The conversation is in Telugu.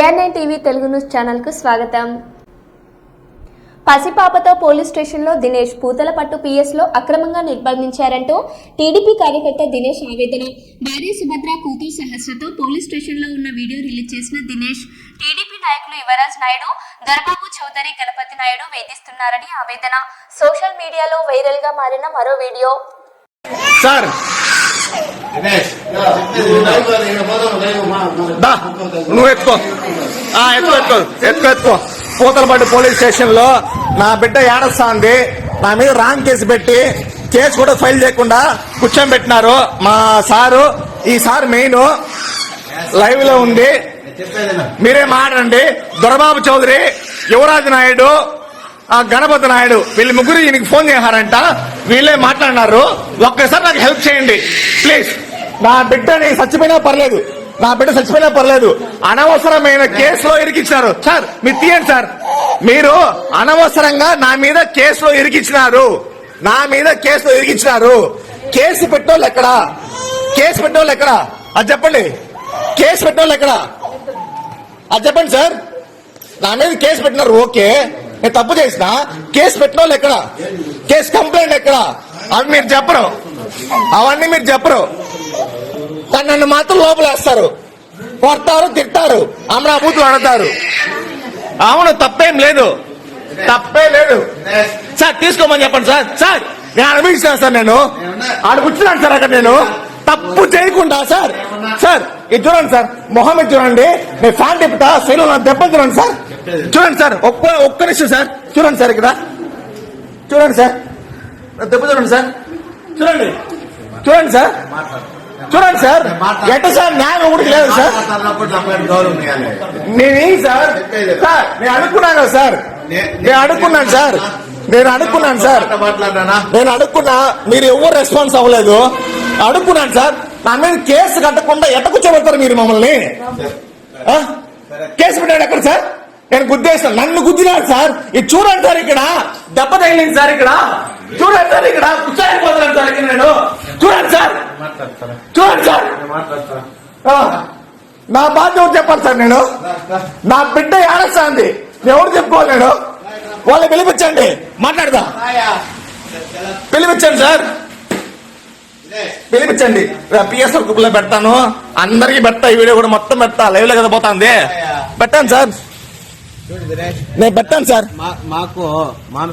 ANN TV Telugu news channel కు స్వాగతం. పసిపాపతో పోలీస్ స్టేషన్లో దినేష్ పూతలపట్టు PS లో అక్రమంగా నిర్బంధించారంటూ టీడీపీ కార్యకర్త దినేష్ ఆవేదన. భార్య సుభద్ర కూతురు సహస్రతో పోలీస్ స్టేషన్లో ఉన్న వీడియో రిలీజ్ చేసిన దినేష్ టీడీపీ నాయకులు యువరాజ్ నాయుడు, దర్బాబు చౌదరి, గణపతి నాయుడు వేధిస్తున్నారని ఆవేదన. సోషల్ మీడియాలో వైరల్ గా మారిన మరో వీడియో. సార్ నువ్వు ఎత్తుకో ఎత్తుకో పూతలపట్టు పోలీస్ స్టేషన్ లో నా బిడ్డ ఏడస్తాంది. నా మీద రాంగ్ కేసు పెట్టి కేసు కూడా ఫైల్ చేయకుండా కూర్చోబెట్టినారు మా సారు. ఈ సార్ మెయిన్ లైవ్ లో ఉంది, మీరే మాట్లాడండి. దొరబాబు చౌదరి, యువరాజ్ నాయుడు, గణపతి నాయుడు వీళ్ళు ముగ్గురు ఈయనకి ఫోన్ చేశారంట. వీళ్ళే మాట్లాడినారు. ఒక్కసారి నాకు హెల్ప్ చేయండి ప్లీజ్. నా బిడ్డని చచ్చిపోయినా పర్లేదు, అనవసరమైన కేసులో ఇరికించినారు. సార్ మీరు తీయండి సార్. మీరు అనవసరంగా నా మీద కేసులో ఇరికించినారు. కేసు పెట్టోళ్ళు ఎక్కడా? అది చెప్పండి. కేసు పెట్టోళ్ళు ఎక్కడా? అది చెప్పండి సార్. నా మీద కేసు పెట్టినారు, ఓకే, నేను తప్పు చేసిన. కేసు పెట్టిన వాళ్ళు ఎక్కడ? కేసు కంప్లైంట్ ఎక్కడ? అవన్నీ మీరు చెప్పరు. కానీ నన్ను మాత్రం లోపలేస్తారు, కొడతారు, తిట్టారు, అమరాబూతులు అడతారు. అవును, తప్పేం లేదు సార్. తీసుకోమని చెప్పండి సార్. నేను అనిపించాను సార్. నేను ఆడ కూర్చున్నాను సార్. అక్కడ నేను తప్పు చేయకుండా సార్ ఇది చూడండి సార్, మొహం ఇది చూడండి. నేను ఫ్యాన్ తిప్పుతా, శైలు నా దెబ్బలు చూడండి సార్. చూడండి సార్, ఒక్క నిమిషం సార్. చూడండి సార్, ఇక్కడ చూడండి సార్, దెబ్బ చూడండి సార్. చూడండి సార్ ఎట్ట సార్? న్యాయం ఒకటి లేదు సార్. నేను అనుకున్నాను సార్. మీరు ఎవరు రెస్పాన్స్ అవ్వలేదు. అడుక్కున్నాను సార్. నా మీద కేసు కట్టకుండా ఎట్ట కూర్చోబెడతారు మీరు మమ్మల్ని? కేసు పెట్టాడు ఎక్కడ సార్? నేను గుద్దేస్తాను, నన్ను గుద్దినాడు సార్. ఇది చూడండి సార్, ఇక్కడ దెబ్బ తగిలింది సార్. ఇక్కడ చూడండి సార్, ఇక్కడ కూర్చోలేకపోతున్నాను సార్. ఇక్కడ నేను చూడండి సార్. నా బాధ్యత చెప్పాలి సార్. నేను నా బిడ్డ ఏడస్తాంది, ఎవరు చెప్పుకోవాలి? నేను వాళ్ళు పిలిపించండి, మాట్లాడదా. పిలిపించండి సార్, పిలిపించండి. PS గ్రూప్లో పెడతాను, అందరికి పెడతా. ఈ వీడియో కూడా మొత్తం పెడతా. లైవ్ లో కదా పోతాంది. పెట్టాను సార్, నేను పెట్టాను సార్. మాకు